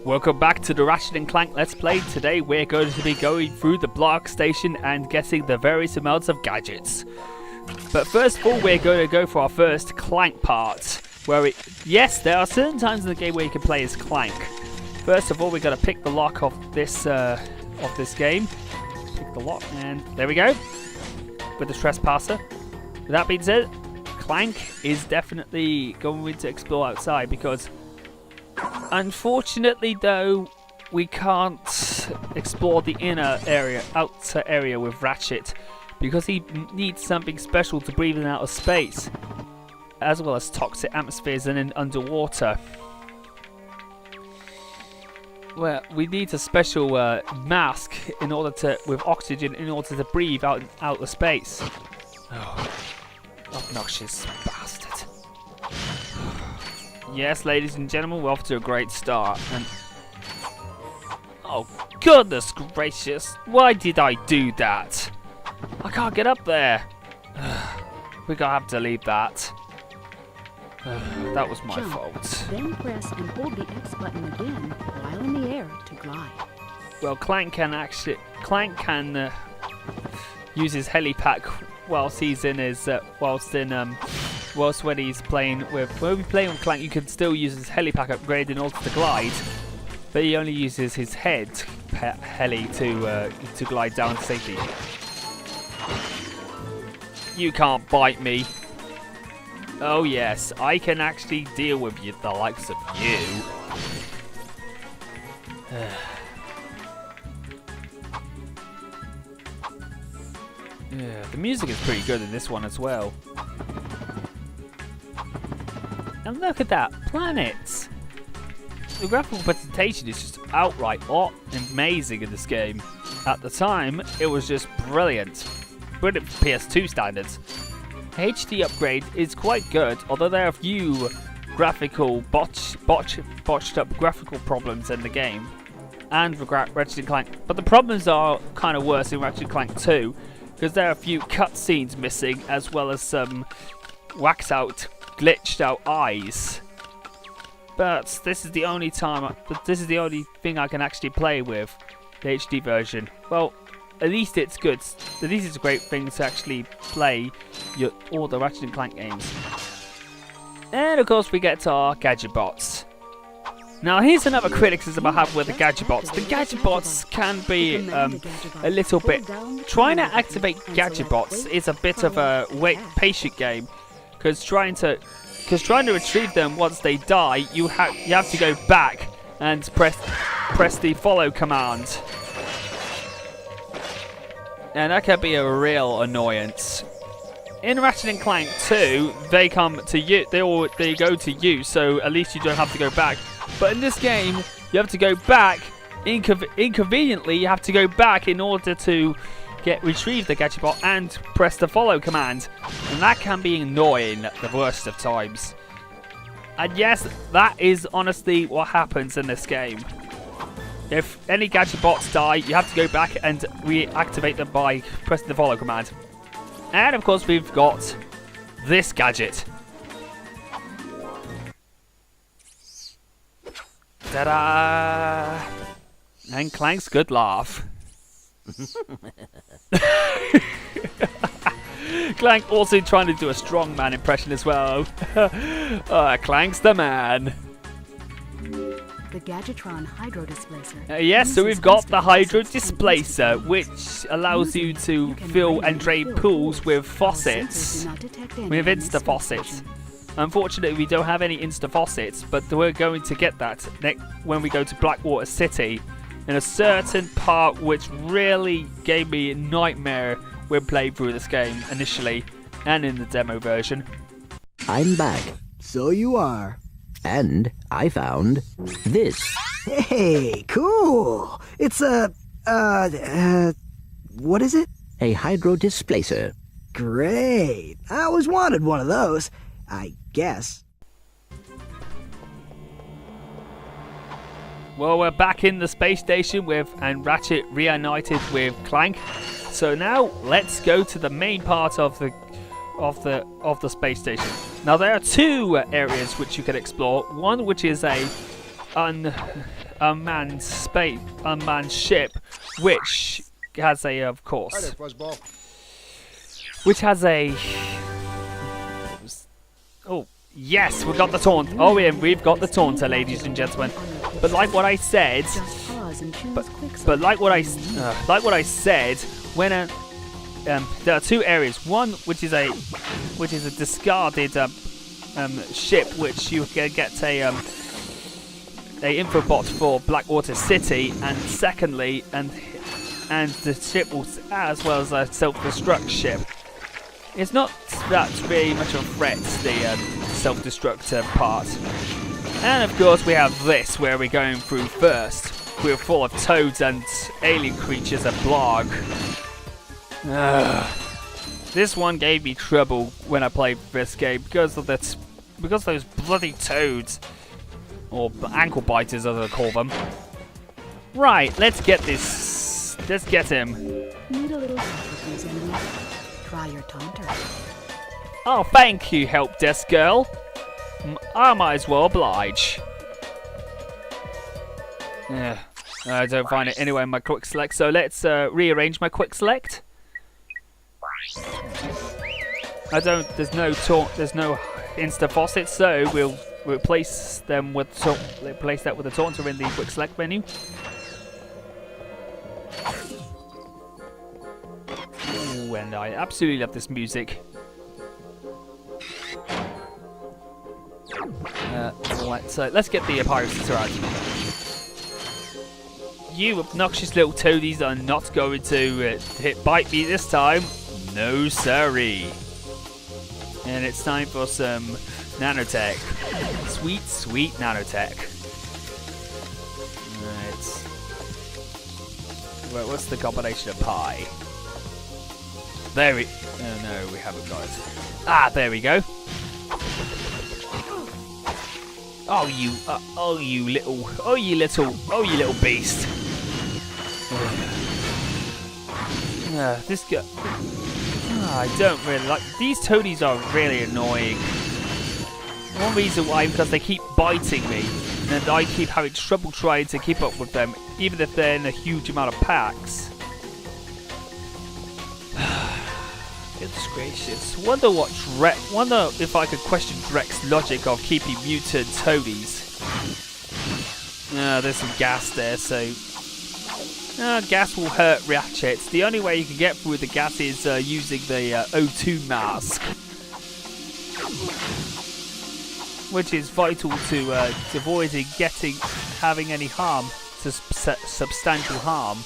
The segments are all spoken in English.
Welcome back to the Ratchet & Clank Let's Play. Today we're going to be going through the Blarg station and getting the various amounts of gadgets. But first of all, we're going to go for our first Clank part. Yes, there are certain times in the game where you can play as Clank. First of all, we're going to pick the lock of this game. Pick the lock, and there we go. With the trespasser. With that being said, Clank is definitely going to explore outside because unfortunately, though, we can't explore the outer area with Ratchet because he needs something special to breathe in outer space, as well as toxic atmospheres and in underwater. Well, we need a special mask with oxygen in order to breathe out in outer space. Oh, obnoxious bastard. Yes, ladies and gentlemen, we're off to a great start. And oh, goodness gracious. Why did I do that? I can't get up there. We're going to have to leave that. That was my fault. Then press and hold the X button again while in the air to glide. Well, Clank can use his helipack whilst he's in his when he's playing with Clank, you can still use his helipack upgrade in order to glide, but he only uses his head heli to glide down to safety. You can't bite me. Oh yes, I can actually deal with you, the likes of you. Yeah, the music is pretty good in this one as well. And look at that, planets! The graphical presentation is just outright amazing in this game. At the time, it was just brilliant. Brilliant for PS2 standards. HD upgrade is quite good, although there are a few graphical botched up graphical problems in the game. And Ratchet & Clank. But the problems are kind of worse in Ratchet & Clank 2, because there are a few cutscenes missing, as well as some glitched out eyes. But this is the only thing I can actually play with the HD version. Well, at least it's good. At least it's a great thing to actually play all the Ratchet & Clank games. And of course we get to our gadget bots. Now here's another criticism I have with the gadget bots. The gadget bots can be a little bit... Trying to activate gadget bots is a bit of a patient game. Because trying to retrieve them once they die, you have to go back and press the follow command. And that can be a real annoyance. In Ratchet & Clank 2, they come to you. They go to you, so at least you don't have to go back. But in this game, you have to go back. Inconveniently, you have to go back in order to retrieve the gadget bot and press the follow command. And that can be annoying at the worst of times. And yes, that is honestly what happens in this game. If any gadget bots die, you have to go back and reactivate them by pressing the follow command. And of course, we've got this gadget. Ta-da! And Clank's good laugh. Clank also trying to do a strongman impression as well. Clank's the man. The Gadgetron Hydrodisplacer. Yes, so we've got the Hydrodisplacer, which allows you to fill and drain pools with faucets, with insta-faucets. Unfortunately, we don't have any insta-faucets, but we're going to get that when we go to Blackwater City, in a certain part which really gave me a nightmare when playing through this game initially, and in the demo version. I'm back. So you are. And I found this. Hey, cool. It's a, what is it? A Hydrodisplacer. Great. I always wanted one of those, I guess. Well, we're back in the space station and Ratchet reunited with Clank. So now let's go to the main part of the space station. Now there are two areas which you can explore. One which is a unmanned ship, which has a, of course, which has a. Oh yes, we got the taunt. Oh, yeah, we've got the taunter, ladies and gentlemen. But like what I said, but like what I said, when there are two areas. One which is a discarded ship, which you can get a infobot for Blackwater City, and secondly, and the ship will, as well as a self-destruct ship. It's not that really much of a threat, the self-destruct part. And of course we have this, where we're going through first. We're full of toads and alien creatures and Blarg. This one gave me trouble when I played this game because of those bloody toads. Or ankle biters, as I call them. Right, let's get this. Let's get him. Need a little help with these enemies? Try your taunter. Oh, thank you, help desk girl. I might as well oblige. Yeah, I don't find it anywhere in my quick select, so let's rearrange my quick select. There's no insta faucet, so we'll replace them with replace that with a taunter in the quick select menu. Ooh, and I absolutely love this music. Let's get the pirates out. You obnoxious little toadies are not going to bite me this time. No siree. And it's time for some nanotech. Sweet, sweet nanotech. Right. What's the combination of pie? There we... Oh no, we haven't got it. Ah, there we go. Oh you little beast. This guy. I don't really like these toadies. Are really annoying. One reason why, because they keep biting me, and I keep having trouble trying to keep up with them, even if they're in a huge amount of packs. Goodness gracious. Wonder if I could question Drek's logic of keeping mutant toadies. There's some gas there, so... gas will hurt Ratchet. The only way you can get through the gas is using the O2 mask. Which is vital to avoiding having any harm, substantial harm.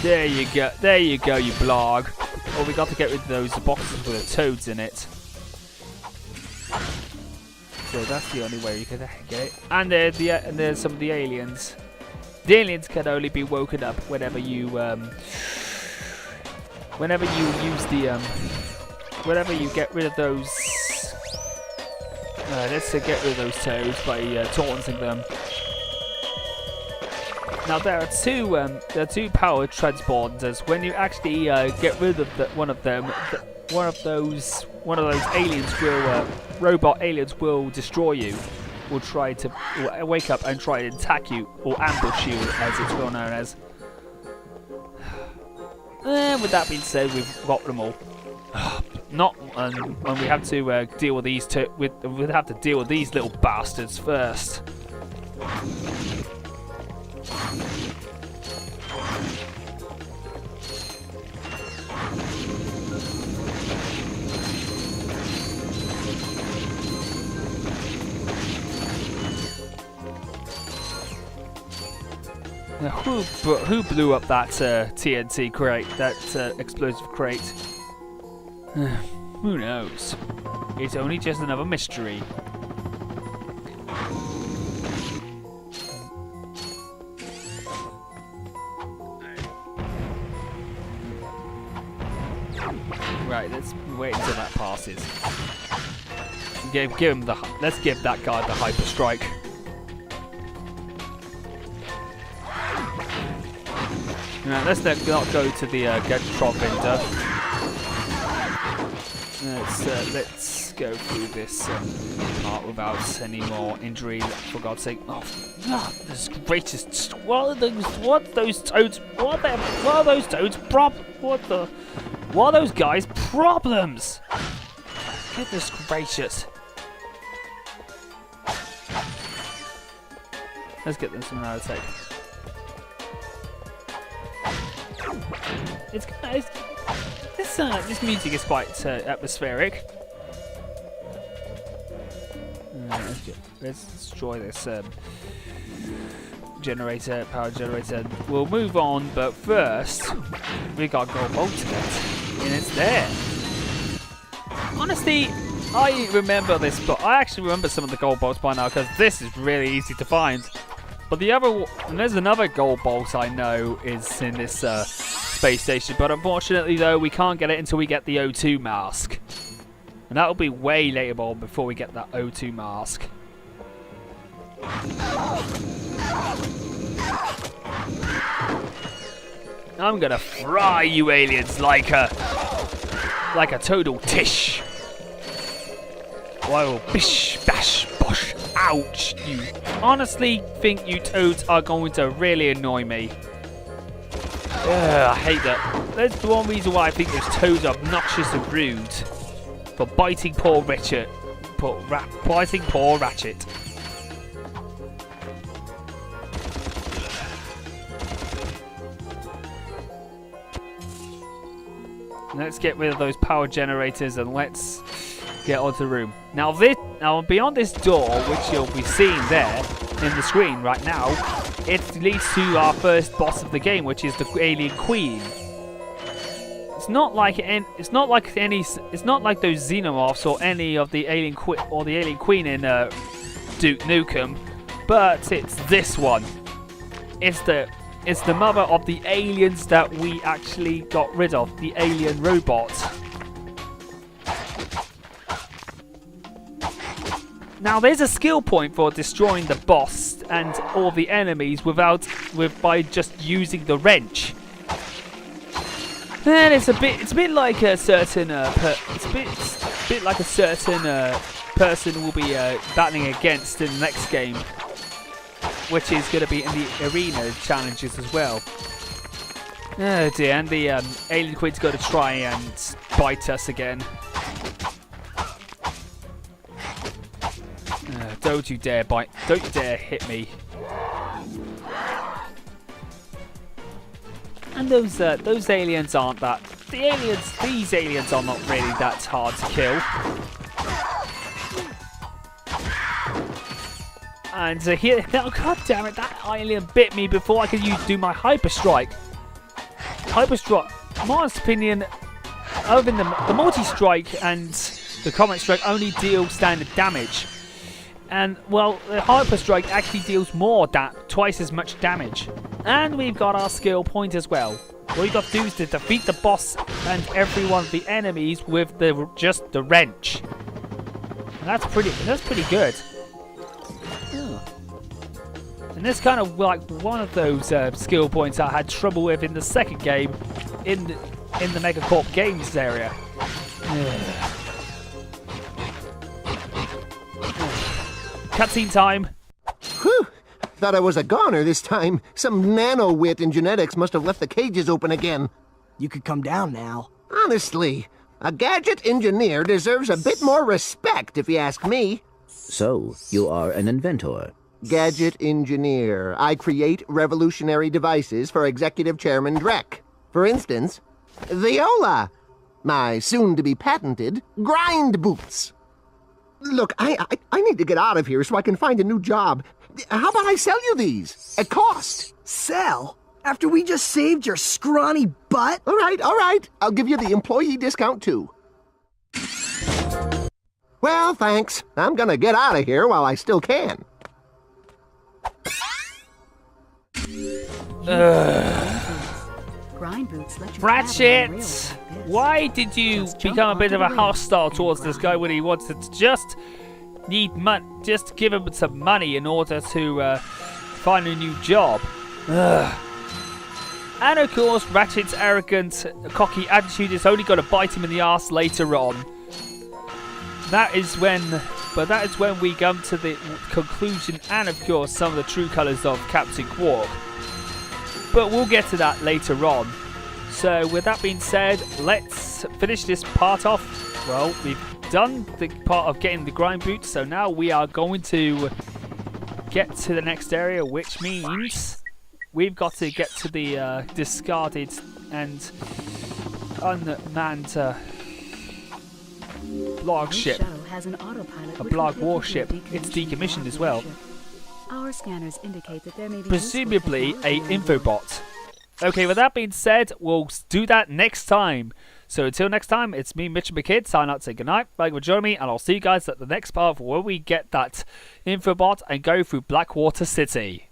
There you go, you Blarg. Oh, we got to get rid of those boxes with the toads in it. So that's the only way you can get it. And there's some of the aliens. The aliens can only be woken up whenever you get rid of those. Let's get rid of those toads by taunting them. Now there are two power transponders. When you actually get rid of one of them, one of those aliens will robot aliens will destroy you. Will try to wake up and try to attack you or ambush you, as it's well known as. With that being said, we've got them all. And we have to deal with these two. We'd have to deal with these little bastards first. Now, who blew up that TNT crate, that explosive crate? Who knows? It's only just another mystery. Right, let's wait until that passes. Let's give that guy the hyper strike. Now, let's not go to the Gatron vendor. Let's let's go through this part without any more injury, for God's sake. Oh, this greatest. What are those toads? What are those toads? What are those guys' problems? Goodness gracious. Let's get them some nanotech. This music is quite atmospheric. Let's destroy this power generator. We'll move on, but first we got gold bolt to get, and it's there. Honestly, I remember this, but I actually remember some of the gold bolts by now because this is really easy to find. But there's another gold bolt I know is in this space station, but unfortunately though we can't get it until we get the O2 mask, and that'll be way later on before we get that O2 mask. I'm gonna fry you aliens like a total tish. I will bish bash bosh. Ouch! You honestly think you toads are going to really annoy me? I hate that. That's the one reason why I think those toads are obnoxious and rude. For biting poor Ratchet. Biting poor Ratchet. Let's get rid of those power generators and let's get onto the room. Now beyond this door, which you'll be seeing there in the screen right now, it leads to our first boss of the game, which is the Alien Queen. It's not like those Xenomorphs or any of the Alien Queen in Duke Nukem, but it's this one. It's the mother of the aliens that we actually got rid of, the alien robot. Now there's a skill point for destroying the boss and all the enemies by just using the wrench. And it's a bit like a certain person will be battling against in the next game, which is going to be in the arena challenges as well. Oh dear, and the Alien Queen's going to try and bite us again. Don't you dare bite! Don't you dare hit me! And those aliens aren't that. These aliens are not really that hard to kill. And here, oh god damn it! That alien bit me before I could do my hyper strike. Hyper strike, in my opinion, other than the multi strike and the comet strike, only deal standard damage. And well, the hyper strike actually deals twice as much damage. And we've got our skill point as all you got to do is to defeat the boss and every one of the enemies with just the wrench. And that's pretty good. And this kind of like one of those skill points I had trouble with in the second game in the Megacorp Games area. Cutscene time. Whew! Thought I was a goner this time. Some nano-wit in genetics must have left the cages open again. You could come down now. Honestly, a gadget engineer deserves a bit more respect, if you ask me. So, you are an inventor. Gadget engineer. I create revolutionary devices for Executive Chairman Drek. For instance, Viola. My soon-to-be patented Grindboots. Look, I need to get out of here so I can find a new job. How about I sell you these? At cost. Sell? After we just saved your scrawny butt? All right. I'll give you the employee discount, too. Well, thanks. I'm gonna get out of here while I still can. Ratchet! Why did you become a bit of a hostile towards this guy when he wanted to just give him some money in order to find a new job? And of course, Ratchet's arrogant, cocky attitude is only going to bite him in the ass later on. that is when we come to the conclusion and, of course, some of the true colours of Captain Quark. But we'll get to that later on. So, with that being said, let's finish this part off. Well, we've done the part of getting the Grindboots, so now we are going to get to the next area, which means we've got to get to the discarded and unmanned Blarg ship. A Blarg warship. It's decommissioned as well. Our scanners indicate that there may be Presumably a infobot. Okay, with that being said, we'll do that next time. So until next time, it's me, Mitch and McKidd, sign out, say goodnight. Thank you for joining me, and I'll see you guys at the next part where we get that infobot and go through Blackwater City.